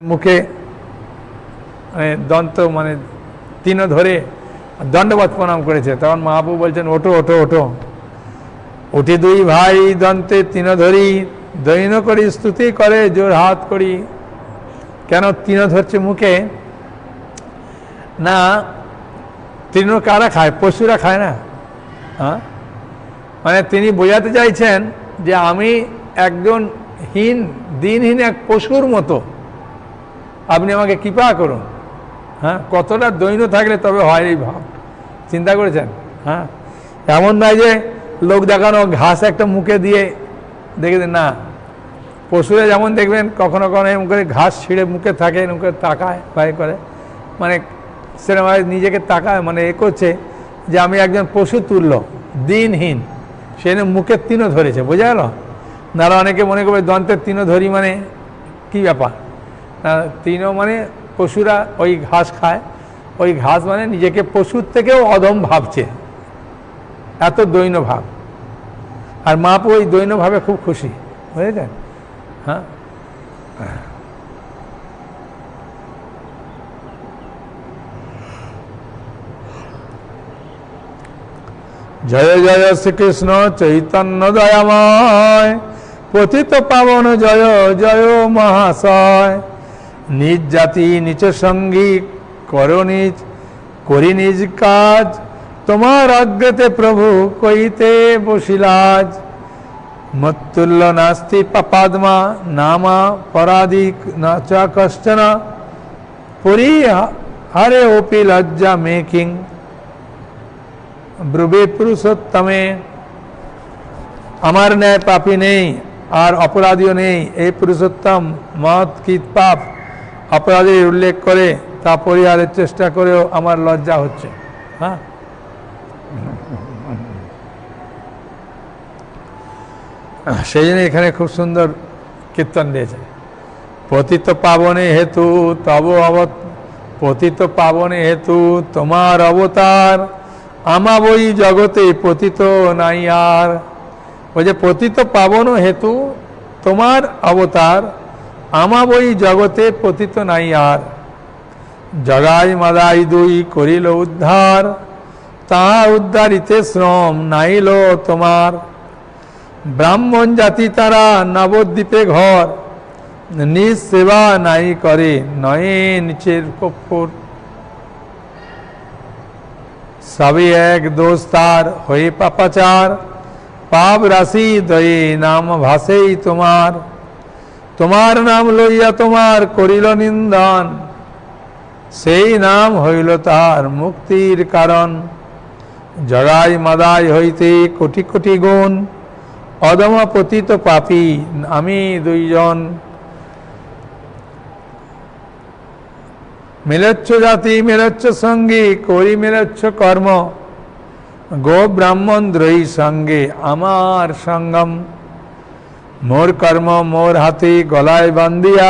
মুখে দন্ত মানে তিন ধরে দণ্ডবত প্রণাম করেছে। তখন মহাপ্রভু বলছেন, ওঠো ওঠো ওঠো, উঠি দুই ভাই দন্তে তিন ধরি, দৈন করি স্তুতি করে জোর হাত করি। কেন তিন ধরছে মুখে? না তৃণ কারা খায়? পশুরা খায় না। হ্যাঁ, মানে তিনি বোঝাতে চাইছেন যে আমি একজন দিনহীন এক পশুর মতো, আপনি আমাকে কৃপা করুন। হ্যাঁ, কতটা দৈন্য থাকলে তবে হয় এই ভাব, চিন্তা করেছেন? হ্যাঁ, এমন নয় যে লোক দেখানো ঘাস একটা মুখে দিয়ে দেখে না। পশুরা যেমন দেখবেন কখনো কখনো এমন করে ঘাস ছিঁড়ে মুখে থাকে, মুখে তাকায় ভয় করে, মানে সেরকম নিজেকে তাকায়, মানে এ করছে যে আমি একজন পশু তুল্য দিনহীন। সেখানে মুখের তিনও ধরেছে, বোঝা গেল? নারা অনেকে মনে করবে দন্তের তিনও ধরি মানে কি ব্যাপার? তিনও মানে পশুরা ওই ঘাস খায়, ওই ঘাস মানে নিজেকে পশুর থেকেও অধম ভাবছে, এত দৈন্য ভাব। আর মহাপ্রভু ওই দৈন্য ভাবে খুব খুশি, বুঝেছেন? হ্যাঁ, জয় জয় শ্রীকৃষ্ণ চৈতন্য দয়াময়, পতিত পাবন জয় জয় মহাশয়। নিজ জাতি নিচ সঙ্গী করি নিজ কাজ, তোমার অজ্ঞতে প্রভু কইতে বসিলাজ। মত্তুল্য নাস্তি পাপাদমা নামা পরাধিক নাচা কষ্টনা, পরি হরে ওপি লজ্জা মেকিং ব্রুবে পুরুষোত্তমে। আমার ন্যায় পাপী নেই আর অপরাধীও নেই, এই পুরুষোত্তম মহৎ কৃত পাপ অপরাধীর উল্লেখ করে তা পরিহারের চেষ্টা করেও আমার লজ্জা হচ্ছে। হ্যাঁ, সেই জন্য এখানে খুব সুন্দর কীর্তন দিয়েছে। পতিত পাবনে হেতু তব পতিত পাবনে হেতু তোমার অবতার, আমা বই জগতে পতিত নাই আর। ওই যে পতিত পাবন হেতু তোমার অবতার, আমা বই জগতে পতিত নাই আর। জগাই মাদাই দুই করিল উদ্ধার, তাহা উদ্ধারিতে শ্রম নাইল তোমার। ব্রাহ্মণ জাতি তারা নবদ্বীপে ঘর, নিজ সেবা নাই করে নয়ে নিচের কপ্পর। সবই এক দোষ তার হয়ে পাপাচার, পাপ রাশি দয়ে নাম ভাসেই তোমার। তোমার নাম লইয়া তোমার করিল নিন্দন, সেই নাম হইল তার মুক্তির কারণ। জগাই মাদাই হইতে কোটি কোটি গুণ, অদম পতিত পাপী আমি দুইজন। মেলেচ্ছ জাতি মেলেচ্ছ সঙ্গে করি মেলেচ্ছ কর্ম, গো ব্রাহ্মণ দ্রোহী সঙ্গে আমার সঙ্গম। মোর কর্ম মোর হাতে গলায় বান্ধিয়া,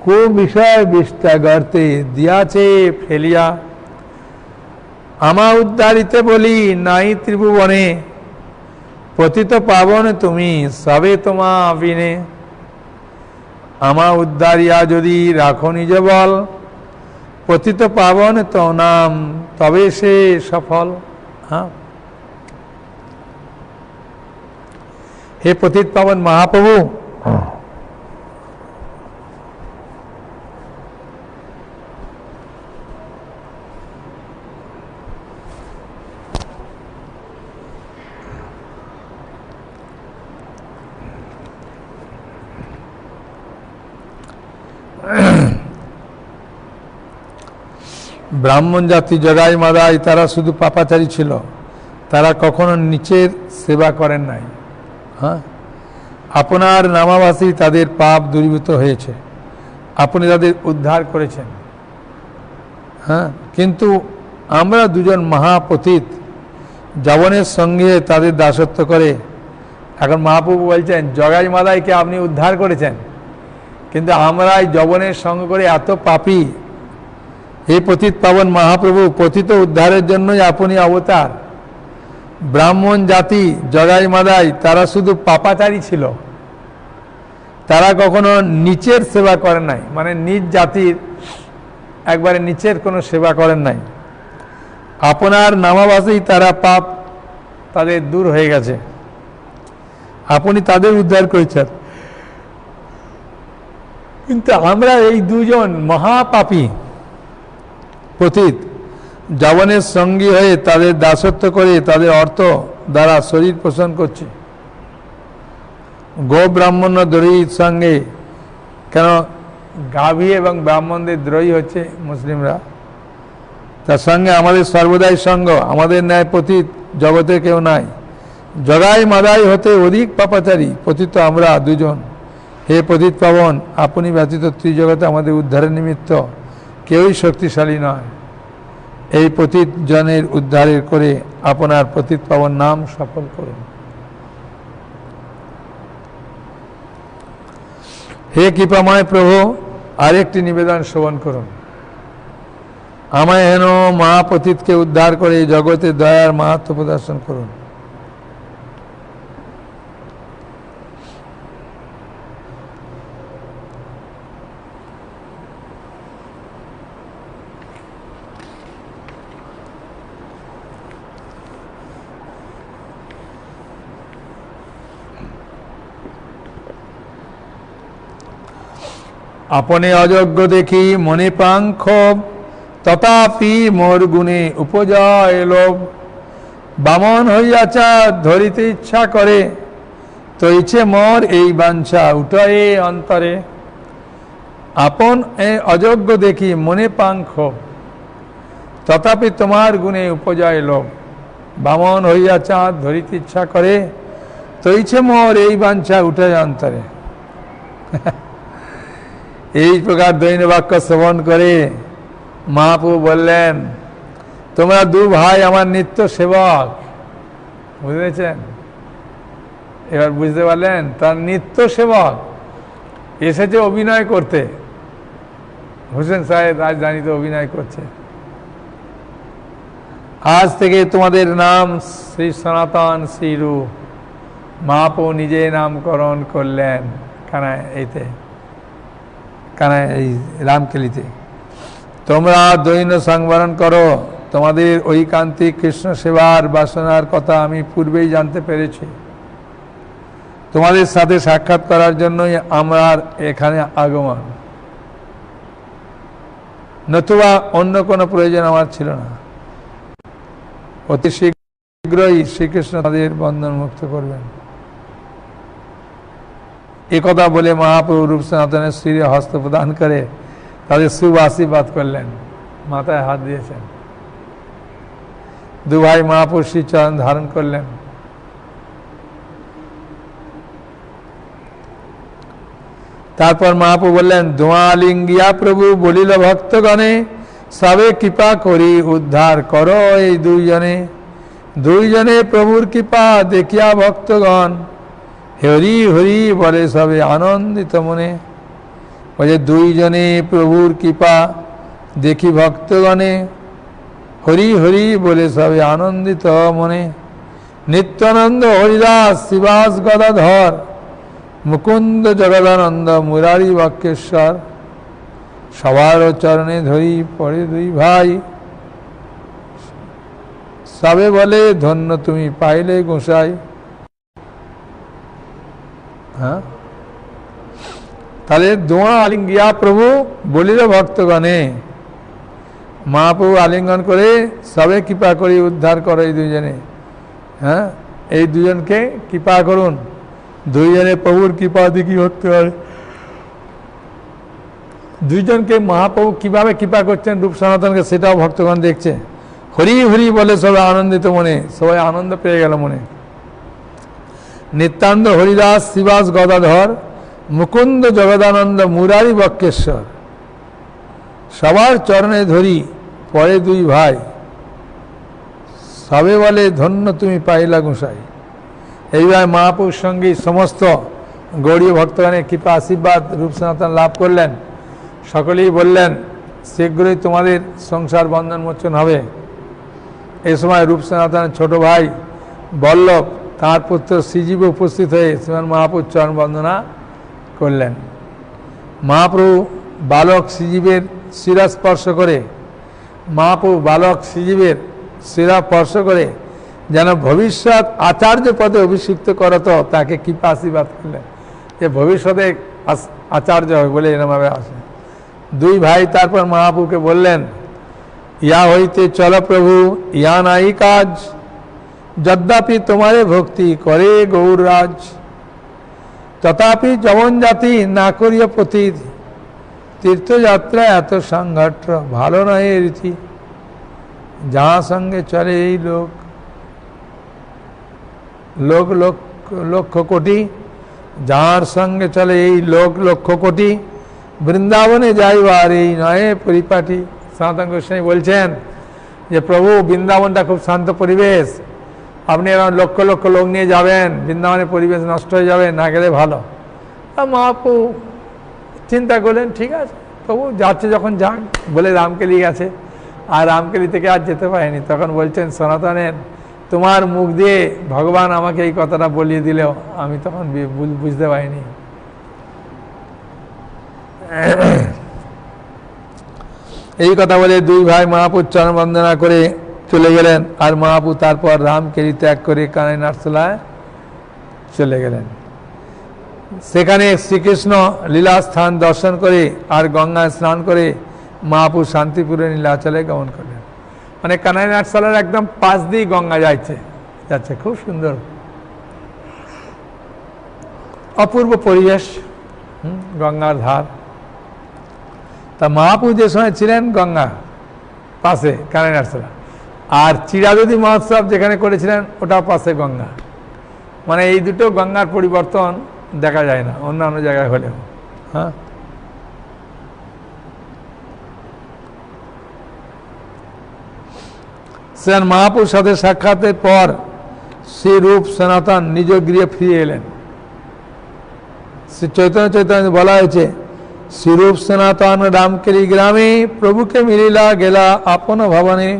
কু বিষয় বিষ্ঠা গর্তে দিয়াছে ফেলিয়া। আমা উদ্ধারিতে বলি নাই ত্রিভুবনে, পতিত পাবন তুমি সবে তোমা বিনে। আমা উদ্ধারিয়া যদি রাখো নিজ বল, পতিত পাবন তো নাম তবে সে সফল। হ্যাঁ, হে পতিত পাবন মহাপ্রভু, ব্রাহ্মণ জাতি জগাই মাদাই তারা শুধু পাপাচারী ছিল, তারা কখনো নিচের সেবা করেন নাই। হ্যাঁ, আপনার নামাবাসী তাদের পাপ দূরীভূত হয়েছে, আপনি তাদের উদ্ধার করেছেন। হ্যাঁ, কিন্তু আমরা দুজন মহাপতিত যবনের সঙ্গে তাদের দাসত্ব করে, এখন মহাপ্রভু বলছেন জগাই মাদাইকে আপনি উদ্ধার করেছেন, কিন্তু আমরা এই যবনের সঙ্গ করে এত পাপী। হে পতিত পাবন মহাপ্রভু, পতিত উদ্ধারের জন্যই আপনি অবতার। ব্রাহ্মণ জাতি জগাই মাদাই তারা শুধু পাপাচারী ছিল, তারা কখনো নিচের সেবা করেন নাই, মানে নিজ জাতির একবারে নিচের কোনো সেবা করেন নাই। আপনার নামাবাসেই তারা পাপ তাদের দূর হয়ে গেছে, আপনি তাদের উদ্ধার করেছেন। কিন্তু আমরা এই দুজন মহাপাপী পতিত যবনের সঙ্গী হয়ে তাদের দাসত্ব করে তাদের অর্থ দ্বারা শরীর পোষণ করছি। গো ব্রাহ্মণ দ্রোহীর সঙ্গে, কেন গাভী এবং ব্রাহ্মণদের দ্রোহী হচ্ছে মুসলিমরা, তার সঙ্গে আমাদের সর্বদাই সঙ্গ, আমাদের ন্যায় পতিত জগতে কেউ নাই। জগাই মাদাই হতে অধিক পাপাচারী পতিত আমরা দুজন। হে পতিত পাবন, আপনি ব্যতীত ত্রিজগতে আমাদের উদ্ধারের নিমিত্ত কেউই শক্তিশালী নয়। এই পতিত জনের উদ্ধারের করে আপনার পতিত পাবন নাম সফল করুন। হে কৃপাময় প্রভু, আরেকটি নিবেদন শ্রবণ করুন। আমায় হেন মহাপতিতকে উদ্ধার করে এই জগতে দয়ার মাহাত্ম্য প্রদর্শন করুন। আপনি অযোগ্য দেখি মনে প্রাঙ্ক্ষোভ, তথাপি মোর গুণে উপজয় লোভ। বামন হইয়াচা ধরিতে ইচ্ছা করে, তৈছে মোর এই বাঞ্ছা উঠয়ে অন্তরে। আপন অযোগ্য দেখি মনে প্রাঙ্ক্ষোভ, তথাপি তোমার গুণে উপজয় লোভ। বামন হইয়াচা ধরিতে ইচ্ছা করে, তৈছে মোর এই বাঞ্ছা উঠে অন্তরে। এই প্রকার দৈন বাক্য শ্রবণ করে মহাপ্রভু বললেন, তোমরা দু ভাই আমার নিত্য সেবক। বুঝেছেন? এবার বুঝতে পারলেন, তার নিত্য সেবক এসেছে অভিনয় করতে। হোসেন সাহেব রাজধানীতে অভিনয় করছে। আজ থেকে তোমাদের নাম শ্রী সনাতন শ্রীরূপ। মহাপ্রভু নিজে নামকরণ করলেন কানায়, এইতে কানায়, এই রামকেলিতে। তোমরা দৈন্য সংবরণ করো। তোমাদের ঐকান্তিক কৃষ্ণ সেবার বাসনার কথা আমি পূর্বেই জানতে পেরেছি। তোমাদের সাথে সাক্ষাৎ করার জন্যই আমার এখানে আগমন, নতুবা অন্য কোনো প্রয়োজন আমার ছিল না। অতি শীঘ্রই শ্রীকৃষ্ণ তাদের বন্ধন মুক্ত করবেন। একথা বলে মহাপ্রভু রূপ সনাতনের শিরে হস্ত প্রদান করে তাদের শুভ আশীর্বাদ করলেন, মাথায় হাত দিয়েছেন। দু ভাই মহাপুরুষ শ্রীচরণ ধারণ করলেন। তারপর মহাপ্রভু বললেন, দোয়ালিঙ্গিয়া প্রভু বলিল ভক্তগণে, সবে কৃপা করি উদ্ধার করো এই দুইজনে। দুইজনে প্রভুর কৃপা দেখিয়া ভক্তগণ, হরি হরি বলে সবে আনন্দিত মনে। বলে দুইজনে প্রভুর কৃপা দেখি ভক্তগণে, হরি হরি বলে সবে আনন্দিত মনে। নিত্যানন্দ হরিদাস শিবাস গদাধর, মুকুন্দ জগদানন্দ মুরারি বাক্যেশ্বর। সবার চরণে ধরি পড়ে দুই ভাই, সবে বলে ধন্য তুমি পাইলে গোসাই। হ্যাঁ, তাহলে দোয়া আলিঙ্গিয়া প্রভু বলিল ভক্তগণে। মহাপ্রভু আলিঙ্গন করে সবে কৃপা করি উদ্ধার করো এই দুইজনে। হ্যাঁ, এই দুজনকে কৃপা করুন। দুইজনে প্রভুর কৃপা দেখি হতে পারে। দুইজনকে মহাপ্রভু কিভাবে কৃপা করছেন রূপ সনাতনকে, সেটাও ভক্তগণ দেখছে। হরি হরি বলে সবাই আনন্দিত মনে, সবাই আনন্দ পেয়ে গেল মনে। নিত্যানন্দ হরিদাস শিবাস গদাধর, মুকুন্দ জগদানন্দ মুরারি বক্কেশ্বর। সবার চরণে ধরি পরে দুই ভাই, সবে বলে ধন্য তুমি পাইলা গোসাই। এইভাবে মহাপুরুষ সঙ্গী সমস্ত গৌড়ীয় ভক্তগণের কৃপা আশীর্বাদ রূপ সনাতন লাভ করলেন। সকলেই বললেন, শীঘ্রই তোমাদের সংসার বন্ধন মোচন হবে। এই সময় রূপ সনাতনের ছোট ভাই বল্লভ, তাঁর পুত্র শ্রীজীব উপস্থিত হয়ে শ্রীমান মহাপুর চরণ বন্দনা করলেন। মহাপ্রভু বালক শ্রীজীবের শিরা স্পর্শ করে, মহাপ্রভু বালক শ্রীজীবের শিরা স্পর্শ করে যেন ভবিষ্যৎ আচার্য পদে অভিষিক্ত করত, তাকে কৃপা আশীর্বাদ করলেন যে ভবিষ্যতে আচার্য হবে বলে এরমভাবে আসে। দুই ভাই তারপর মহাপ্রভুকে বললেন, ইয়া হইতে চল প্রভু, ইয়া নাই কাজ, যদ্যাপি তোমারে ভক্তি করে গৌররাজ, তথাপি যমন জাতি না করিয়া পতিত, তীর্থযাত্রা এত সংঘাট ভালো নয় এ রীতি, যাহা সঙ্গে চলে এই লোক লোক লক্ষ কোটি, যাহার সঙ্গে চলে এই লোক লক্ষ কোটি, বৃন্দাবনে যাইবার এই নয় পরিপাটি। সনাতন গোস্বামী বলছেন যে প্রভু বৃন্দাবনটা খুব শান্ত পরিবেশ, আপনি এরকম লক্ষ লক্ষ লোক নিয়ে যাবেন, বৃন্দাবনের পরিবেশ নষ্ট হয়ে যাবে, না গেলে ভালো। আর মহাপ্রভু চিন্তা করলেন ঠিক আছে, প্রভু যাচ্ছে যখন যাক বলে রামকেলি গেছে, আর রামকেলি থেকে আর যেতে পারেনি। তখন বলছেন সনাতনের, তোমার মুখ দিয়ে ভগবান আমাকে এই কথাটা বলিয়ে দিলেও আমি তখন বুঝতে পারিনি। এই কথা বলে দুই ভাই মহাপ্রভুর চরণ বন্দনা করে চলে গেলেন। আর মহাপ্রভু তারপর রামকেলি ত্যাগ করে কানাই নাটশোলায় চলে গেলেন। সেখানে শ্রীকৃষ্ণ লীলাস্থান দর্শন করে আর গঙ্গায় স্নান করে মহাপ্রভু শান্তিপুরে নীলাচলে গমন করলেন। মানে কানাই নাটশোলার একদম পাশ দিয়ে গঙ্গা যাচ্ছে, খুব সুন্দর অপূর্ব পরিবেশ, গঙ্গার ধার। তা মহাপ্রভু যে সময় ছিলেন গঙ্গা পাশে কানাই নাটশোলা, আর চিরাদুতি মহোৎসব যেখানে করেছিলেন ওটাও পাশে গঙ্গা। মানে এই দুটো গঙ্গার পরিবর্তন দেখা যায় না অন্যান্য জায়গায় হলেও। হ্যাঁ, সেন মহাপ্রভুর সাথে সাক্ষাতের পর শ্রী রূপ সনাতন নিজ গৃহে ফিরে এলেন। শ্রী চৈতন্য বলা হয়েছে, শ্রীরূপ সনাতন রামকেলি গ্রামে প্রভুকে মিলিলা গেলা আপন ভবনে।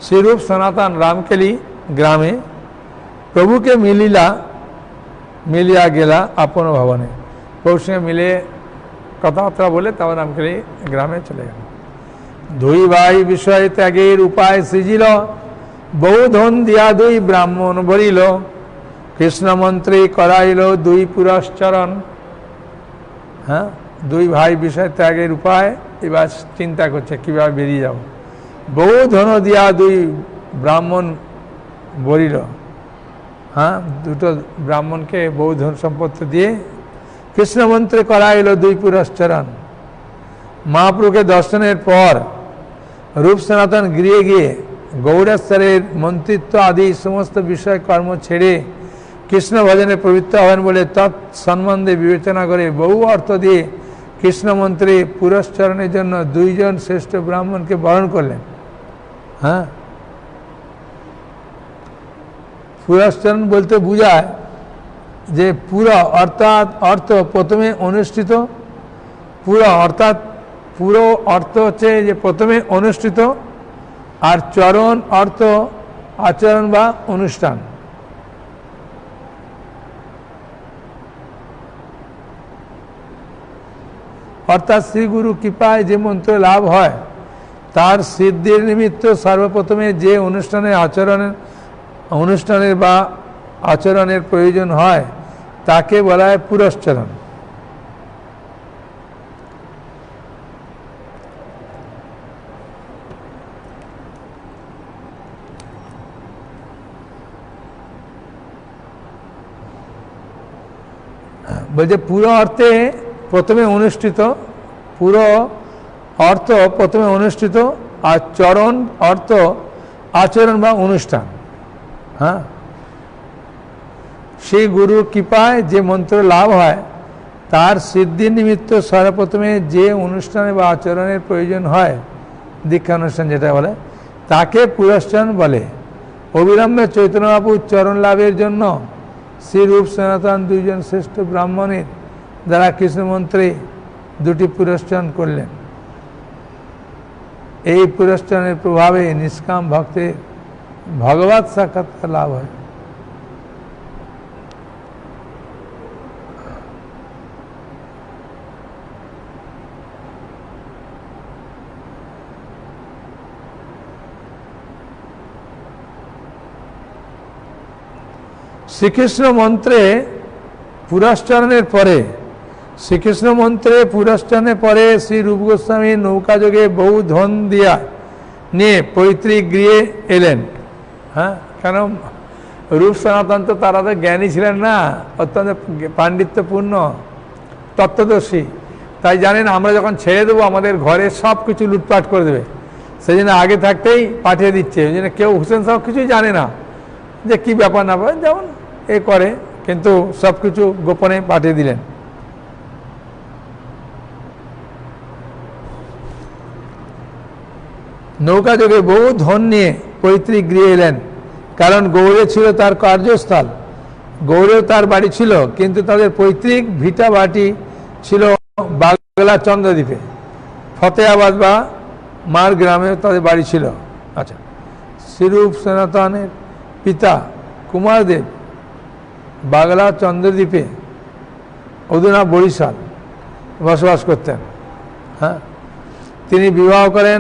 শ্রীরূপ সনাতন রামকেলি গ্রামে প্রভুকে মিলিয়া গেলা আপন ভবনে, প্রভুর সঙ্গে মিলে কথাবার্তা বলে তারপর রামকেলি গ্রামে চলে গেল। দুই ভাই বিষয় ত্যাগের উপায় সৃজিল, বহু ধন দিয়া দুই ব্রাহ্মণ ভরিল, কৃষ্ণ মন্ত্রী করাইল দুই পুরশ্চরণ। হ্যাঁ, দুই ভাই বিষয় ত্যাগের উপায় এবার চিন্তা করছে কিভাবে বেরিয়ে যাব। বহু ধন দিয়া দুই ব্রাহ্মণ ভরিল। হ্যাঁ, দুটো ব্রাহ্মণকে বহু ধন সম্পত্তি দিয়ে কৃষ্ণ মন্ত্রে করাইল দুই পুরশ্চরণ। মহাপ্রভুকে দর্শনের পর রূপ সনাতন গৃহে গিয়ে গৌড়েশ্বরের মন্ত্রিত্ব আদি সমস্ত বিষয় কর্ম ছেড়ে কৃষ্ণ ভজনে প্রবৃত্ত হবেন বলে তৎসম্বন্ধে বিবেচনা করে বহু অর্থ দিয়ে কৃষ্ণমন্ত্রী পুরশ্চরণের জন্য দুইজন শ্রেষ্ঠ ব্রাহ্মণকে বরণ করলেন। হ্যাঁ, পুরশ্চরণ বলতে বোঝায় যে পুরো অর্থাৎ অর্থ প্রথমে অনুষ্ঠিত, পুরো অর্থাৎ পুরো অর্থ হচ্ছে যে প্রথমে অনুষ্ঠিত, আর চরণ অর্থ আচরণ বা অনুষ্ঠান। অর্থাৎ শ্রীগুরু কৃপায় যে মন্ত্র লাভ হয় তার সিদ্ধির নিমিত্ত সর্বপ্রথমে যে অনুষ্ঠানের বা আচরণের প্রয়োজন হয় তাকে বলা হয় পুরশ্চরণ। বলছে পুরো অর্থে প্রথমে অনুষ্ঠিত, পুরো অর্থ প্রথমে অনুষ্ঠিত, আর চরণ অর্থ আচরণ বা অনুষ্ঠান। হ্যাঁ, সেই গুরুর কৃপায় যে মন্ত্র লাভ হয় তার সিদ্ধির নিমিত্ত সর্বপ্রথমে যে অনুষ্ঠানে বা আচরণের প্রয়োজন হয়, দীক্ষানুষ্ঠান যেটা বলে, তাকে পুরশ্চরণ বলে। অবিলম্বে চৈতন্য মহাপ্রভু চরণ লাভের জন্য শ্রী রূপ সনাতন দুইজন শ্রেষ্ঠ ব্রাহ্মণের দ্বারা কৃষ্ণমন্ত্রে দুটি পুরশ্চরণ করলেন। এই পুরশ্চরণের প্রভাবে নিষ্কাম ভক্তের ভগবৎ সাক্ষাৎকার লাভ হয়। শ্রীকৃষ্ণ মন্ত্রে পুরস্কারের পরে শ্রী রূপ গোস্বামী নৌকা যোগে বহু ধন দিয়া নিয়ে পৈতৃক গৃহে এলেন। হ্যাঁ, কেন রূপ সনাতন তো তারা তো জ্ঞানী ছিলেন না, অত্যন্ত পাণ্ডিত্যপূর্ণ তত্ত্বদর্শী, তাই জানেন আমরা যখন ছেড়ে দেবো আমাদের ঘরে সব কিছু লুটপাট করে দেবে, সেই জন্য আগে থাকতেই পাঠিয়ে দিচ্ছে। ওই জন্য কেউ হুসেন সাহেব কিছুই জানে না যে কি ব্যাপার না ব্যাপার, যেমন এ করে, কিন্তু সব কিছু গোপনে পাঠিয়ে দিলেন। নৌকা যোগে বহু ধন নিয়ে পৈতৃক গৃহে এলেন, কারণ গৌড়ে ছিল তার কার্যস্থল, গৌড়েও তার বাড়ি ছিল, কিন্তু তাদের পৈতৃক ভিটা বাটি ছিল বাগলা চন্দ্রদ্বীপে, ফতেহাবাদ বা মার গ্রামেও তাদের বাড়ি ছিল। আচ্ছা, শ্রীরূপ সনাতনের পিতা কুমারদেব বাগলা চন্দ্রদ্বীপে অধুনা বরিশাল বসবাস করতেন। হ্যাঁ, তিনি বিবাহ করেন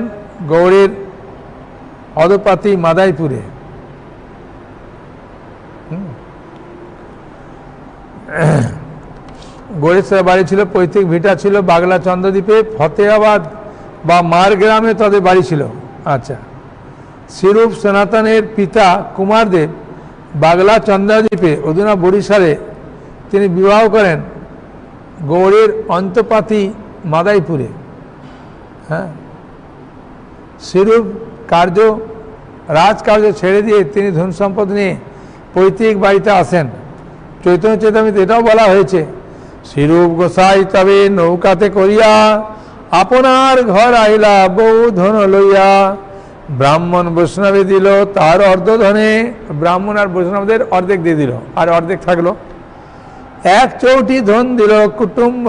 গৌড়ের অদপাতি মাদাইপুরে। গৌড়ের বাড়ি ছিল, পৈতৃক ভিটা ছিল বাগলা চন্দ্রদ্বীপে, ফতেহাবাদ বা মার গ্রামে তাদের বাড়ি ছিল। আচ্ছা, শ্রীরূপ সনাতনের পিতা কুমারদেব বাগলা চন্দ্রদ্বীপে অধুনা বরিশালে তিনি বিবাহ করেন গৌড়ের অন্তপাতি মাদাইপুরে। হ্যাঁ, শ্রীরূপ রাজকার্য ছেড়ে দিয়ে তিনি ধন সম্পদ নিয়ে পৈতৃক বাড়িতে আসেন। চৈতন্য চেতামৃতে এটাও বলা হয়েছে, শ্রীরূপ গোসাই তবে নৌকাতে করিয়া আপনার ঘর আইলা বহু ধন লইয়া, ব্রাহ্মণ বৈষ্ণবে দিল তার অর্ধ ধনে, ব্রাহ্মণ আর বৈষ্ণবদের অর্ধেক দিয়ে দিল, আর অর্ধেক থাকলো, 1/4 ধন দিল কুটুম্ব